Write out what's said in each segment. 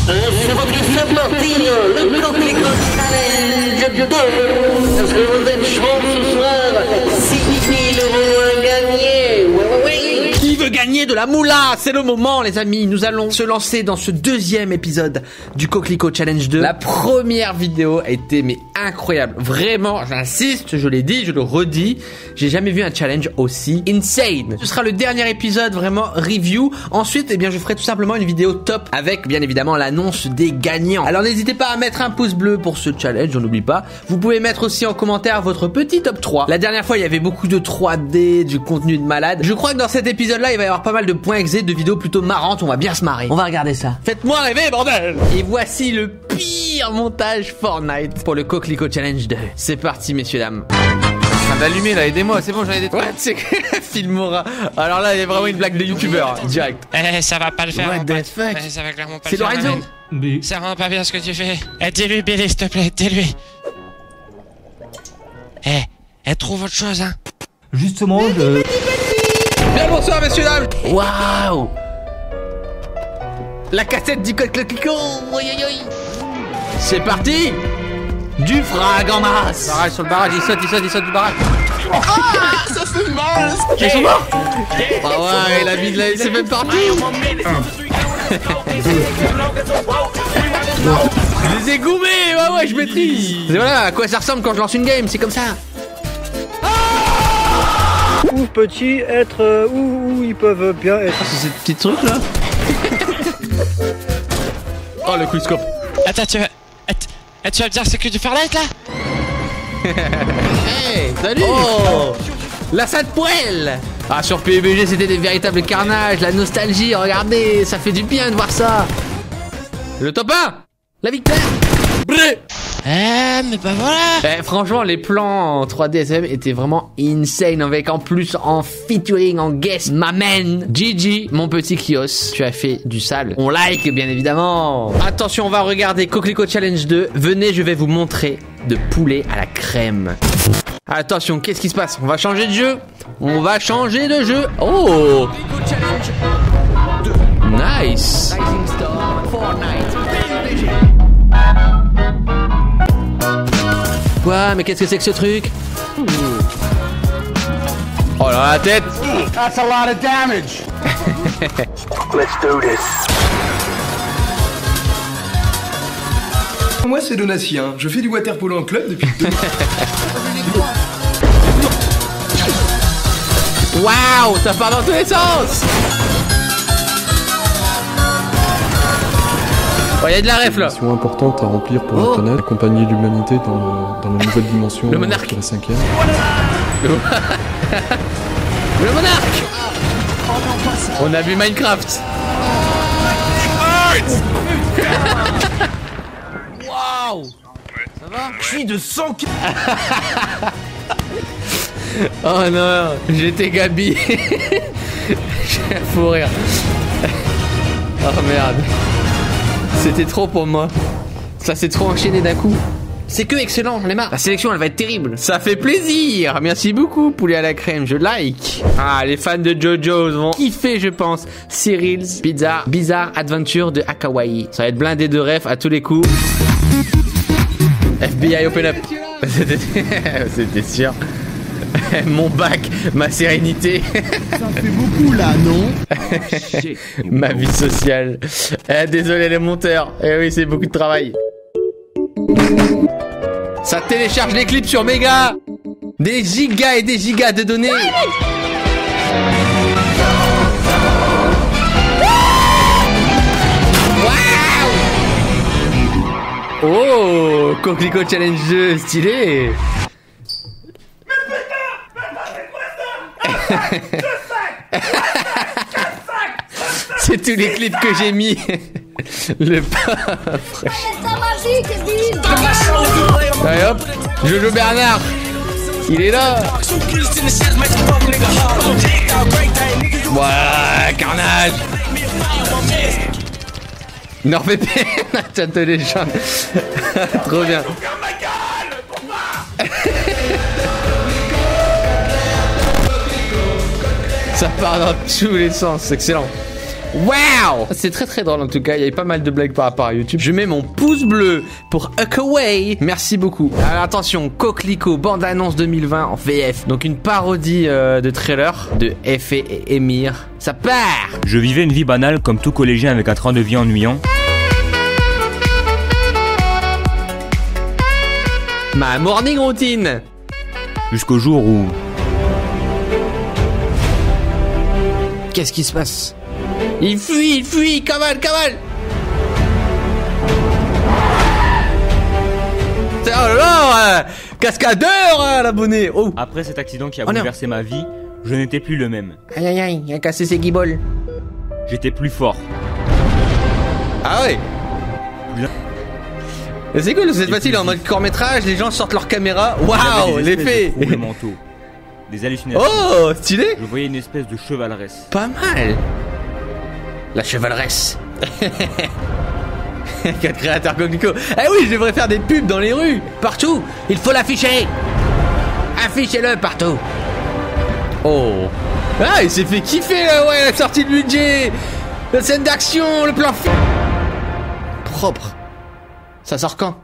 C'est votre parti, le Coquelicot Challenge 2. Est-ce que vous êtes chaud ce soir? 6 000 € à gagner. Oui. Qui veut gagner de la moula? C'est le moment, les amis. Nous allons se lancer dans ce deuxième épisode du Coquelicot Challenge 2. La première vidéo a été mais incroyable. Vraiment, j'insiste, je l'ai dit, je le redis. J'ai jamais vu un challenge aussi insane. Ce sera le dernier épisode vraiment review. Ensuite, eh bien, je ferai tout simplement une vidéo top avec, bien évidemment, l'annonce des gagnants. Alors, n'hésitez pas à mettre un pouce bleu pour ce challenge, on n'oublie pas. Vous pouvez mettre aussi en commentaire votre petit top 3. La dernière fois, il y avait beaucoup de 3D, du contenu de malade. Je crois que dans cet épisode-là, il va y avoir pas mal de points exés, de vidéos plutôt marrantes. On va bien se marrer. On va regarder ça. Faites-moi rêver, bordel! Et voici le pire montage Fortnite pour le Coquelicot Challenge 2. C'est parti, messieurs, dames. D'allumer là, aidez-moi, c'est bon, j'en ai des trucs. Ouais, c'est que Filmora. Alors là, il y a vraiment une blague de youtubeur, direct. Ça va pas le faire. What mon the pote. fuck? Ça va clairement pas C'est le faire. Lorenzo. Maman. C'est vraiment pas bien ce que tu fais. Dis-lui, Billy, s'il te plaît, dis-lui. Trouve autre chose, hein. Justement, je... Bien bonsoir, messieurs, dames. Waouh! La cassette du Coquelicot. C'est parti! Du frag en masse! Barrage sur le barrage, il saute du barrage. Ça fait mal. Ils sont morts! Ah ouais, il s'est fait partout! Je les ai goumés! Ouais, je maîtrise! Et voilà à quoi ça ressemble quand je lance une game, c'est comme ça! Ou petits, être où ils peuvent bien être. C'est ces petits trucs là? Oh le quickscope! Attends, tu vas me dire ce que tu fais là? Hey! Salut! Oh! La salle poêle! Ah, sur PUBG c'était des véritables carnages, la nostalgie, regardez, ça fait du bien de voir ça! Le top 1! La victoire! Bré! Mais bah voilà. Franchement, les plans en 3D SM étaient vraiment insane, avec en plus en featuring, en guest, ma man, Gigi, mon petit Kios. Tu as fait du sale. On like, bien évidemment. Attention, on va regarder Coquelicot Challenge 2. Venez, je vais vous montrer de poulet à la crème. Attention, qu'est-ce qui se passe? On va changer de jeu. On va changer de jeu. Oh! Nice. Quoi? Mais qu'est-ce que c'est que ce truc? Oh là, la tête! That's a lot of damage. Let's do this. Moi c'est Donatien, je fais du water polo en club depuis 2 ans. Waouh, ça part dans tous les sens! Oh, y a de la ref là! Mission importante à remplir pour la planète, accompagner l'humanité dans la nouvelle dimension. Le monarque. La 5e. Le monarque! On a vu Minecraft! Waouh! Ça va? Cuit de sang. Oh non, j'étais Gabi. J'ai un fou rire. Oh merde. C'était trop pour moi. Ça s'est trop enchaîné d'un coup. C'est que excellent, j'en ai marre. La sélection, elle va être terrible. Ça fait plaisir. Merci beaucoup, poulet à la crème. Je like. Ah, les fans de JoJo's vont kiffer, je pense. Cyril's Bizarre Adventure de Akawaii. Ça va être blindé de refs à tous les coups. FBI Open Up. C'était sûr. Mon bac, ma sérénité. Ça fait beaucoup là, non? Ma vie sociale. Désolé les monteurs. Eh oui, c'est beaucoup de travail. Ça télécharge les clips sur Mega. Des gigas et des gigas de données. Waouh! Oh, Coquelicot Challenge 2, stylé. C'est tous les clips que j'ai mis. Le pauvre. Allez hop, Jojo Bernard. Il est là. Voilà, carnage. NordVPN, chat de légende. Trop bien. Ça part dans tous les sens, c'est excellent. Wow! C'est très très drôle en tout cas, il y avait pas mal de blagues par rapport à YouTube. Je mets mon pouce bleu pour Huckaway. Merci beaucoup. Alors attention, Coquelicot, bande-annonce 2020 en VF. Donc une parodie de trailer de Effet et Émir. Ça part! Je vivais une vie banale comme tout collégien avec un train de vie ennuyant. Ma morning routine. Jusqu'au jour où... Qu'est-ce qui se passe? Il fuit, cavale! Oh là là, cascadeur, l'abonné. Oh. Après cet accident qui a bouleversé ma vie, je n'étais plus le même. Aïe, il a cassé ses guibolles. J'étais plus fort. Ah ouais. C'est cool, cette fois-ci il est en mode court-métrage, les gens sortent leur caméra. Waouh, l'effet. Des manteaux, des hallucinations. Oh, stylé. Je voyais une espèce de chevaleresse. Pas mal. La chevaleresse. Quel créateur Coquelicot. Eh oui, je devrais faire des pubs dans les rues. Partout. Il faut l'afficher. Affichez-le partout. Oh. Ah, il s'est fait kiffer là, ouais, la sortie de budget. La scène d'action, le plan propre. Ça sort quand?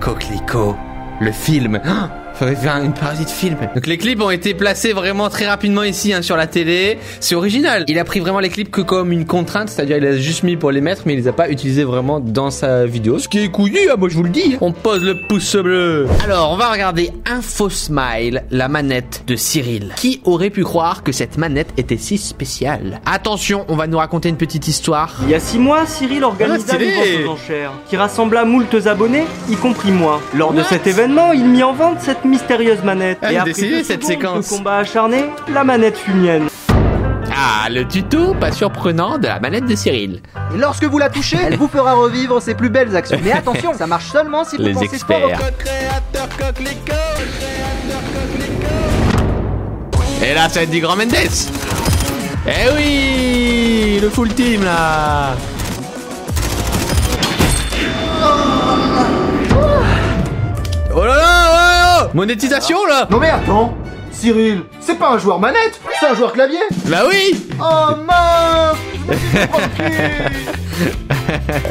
Coquelicot. Le film. Oh, faudrait faire une parodie de film. Donc les clips ont été placés vraiment très rapidement ici sur la télé. C'est original. Il a pris vraiment les clips que comme une contrainte, c'est-à-dire il les a juste mis pour les mettre, mais il les a pas utilisés vraiment dans sa vidéo. Ce qui est couillu, moi je vous le dis. On pose le pouce bleu. Alors on va regarder InfoSmile, la manette de Cyril. Qui aurait pu croire que cette manette était si spéciale? Attention, on va nous raconter une petite histoire. Il y a 6 mois, Cyril organisa une vente aux enchères qui rassembla moultes abonnés, y compris moi. Lors de cet événement, il mit en vente cette mystérieuse manette. Et après cette séquence de combat acharné, la manette fut mienne. Ah, le tuto pas surprenant de la manette de Cyril. Et lorsque vous la touchez, elle vous fera revivre ses plus belles actions. Mais attention, ça marche seulement si vous pensez fort au code créateur Coquelicot. Et là, ça va être du Grand Mendes. Eh oui, le full team là. Oh là là, monétisation là. Non mais attends, Cyril, c'est pas un joueur manette, c'est un joueur clavier. Bah oui. Oh mince.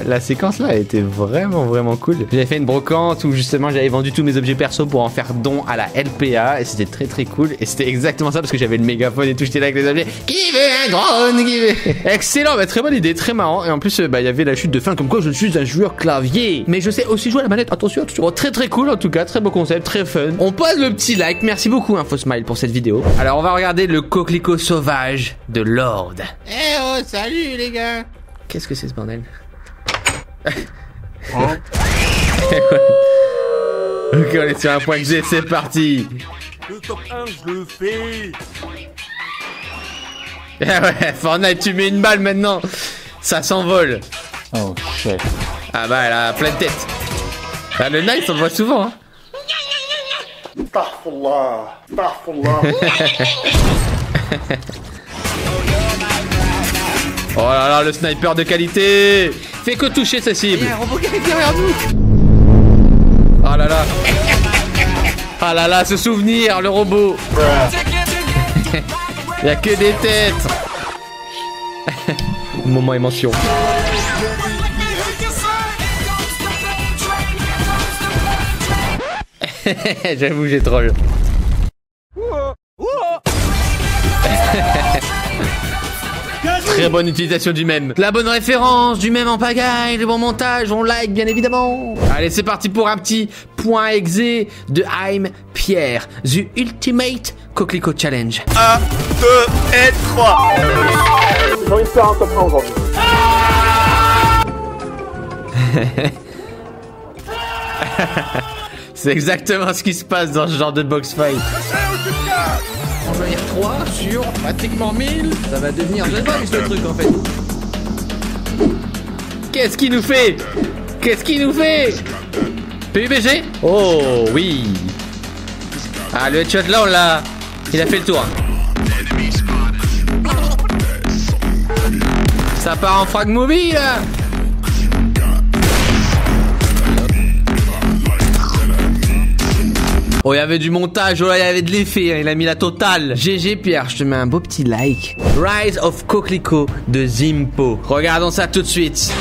La séquence là a été vraiment cool. J'avais fait une brocante où justement j'avais vendu tous mes objets perso pour en faire don à la LPA et c'était très cool et c'était exactement ça parce que j'avais le mégaphone et tout, j'étais là avec les objets. Qui veut un drone, qui veut... Excellent, bah, très bonne idée, très marrant et en plus il y avait la chute de fin comme quoi je suis un joueur clavier. Mais je sais aussi jouer à la manette, attention. Bon, très cool en tout cas, très beau concept, très fun. On pose le petit like, merci beaucoup InfoSmile pour cette vidéo. Alors on va regarder le Coquelicot sauvage de Lord. Eh oh, salut les gars. Qu'est-ce que c'est ce bordel? Ok, on est sur un point G, c'est parti. Le top 1, je le fais. Ah ouais, Fortnite, tu mets une balle maintenant. Ça s'envole. Oh shit. Ah bah, elle a plein de tête. Ah, le knife, on le voit souvent. Hein. Oh là là, le sniper de qualité. Fait que toucher sa cible. Oh là là. Ah là là, ce souvenir, le robot. Il y a que des têtes. Moment émotion. J'avoue, j'ai troll. Très bonne utilisation du mème. La bonne référence, du mème en pagaille, le bon montage, on like bien évidemment. Allez, c'est parti pour un petit point exé de I'm Pierre. The Ultimate Coquelicot Challenge. 1, 2 et 3. J'ai envie de faire un top 1 aujourd'hui. C'est exactement ce qui se passe dans ce genre de box fight. On va dire 3 sur pratiquement 1000. Ça va devenir The Voice le truc en fait. Qu'est-ce qu'il nous fait? Qu'est-ce qu'il nous fait? PUBG? Oh oui. Ah, le headshot là, on l'a. Il a fait le tour. Ça part en frag movie là. Oh, il y avait du montage, oh là, il y avait de l'effet, hein, il a mis la totale. GG Pierre, je te mets un beau petit like. Rise of Coquelicot de Zimpo. Regardons ça tout de suite.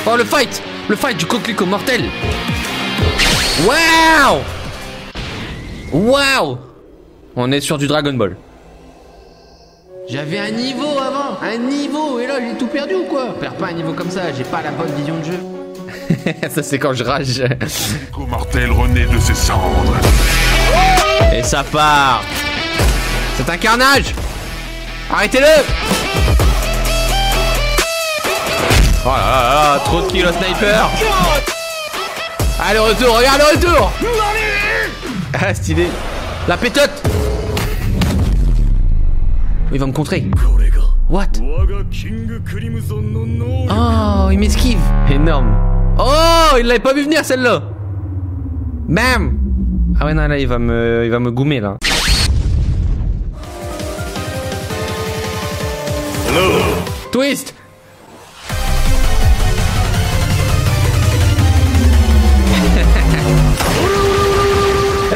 Oh, le fight du Coquelicot mortel. Waouh. Waouh. On est sur du Dragon Ball. J'avais un niveau avant, et là j'ai tout perdu ou quoi? Perds pas un niveau comme ça, j'ai pas la bonne vision de jeu. Ça c'est quand je rage. Coquelicot mortel renaît de ses cendres. Et ça part. C'est un carnage. Arrêtez-le. Oh là là là, trop de kills au sniper. Allez, le retour, regarde le retour. Ah, stylé. La pétote. Il va me contrer. What? Oh, il m'esquive. Énorme. Oh, il l'avait pas vu venir celle-là. Bam. Ah ouais, non, là, il va me goumer, là. Hello. Twist.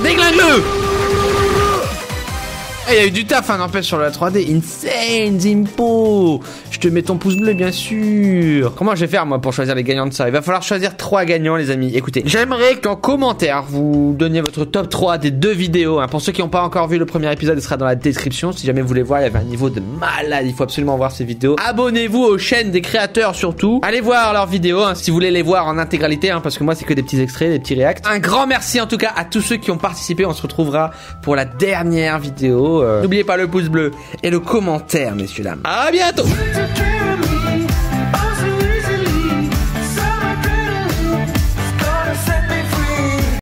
Déglingue-le. Il y a eu du taf, hein, n'empêche, sur la 3D. Insane, Zimpo. Je te mets ton pouce bleu, bien sûr. Comment je vais faire, moi, pour choisir les gagnants de ça? Il va falloir choisir 3 gagnants, les amis. Écoutez, j'aimerais qu'en commentaire, vous donniez votre top 3 des 2 vidéos. Hein. Pour ceux qui n'ont pas encore vu le premier épisode, il sera dans la description. Si jamais vous voulez voir, il y avait un niveau de malade. Il faut absolument voir ces vidéos. Abonnez-vous aux chaînes des créateurs, surtout. Allez voir leurs vidéos, hein, si vous voulez les voir en intégralité, hein, parce que moi, c'est que des petits extraits, des petits réacts. Un grand merci, en tout cas, à tous ceux qui ont participé. On se retrouvera pour la dernière vidéo. N'oubliez pas le pouce bleu et le commentaire, messieurs dames. À bientôt.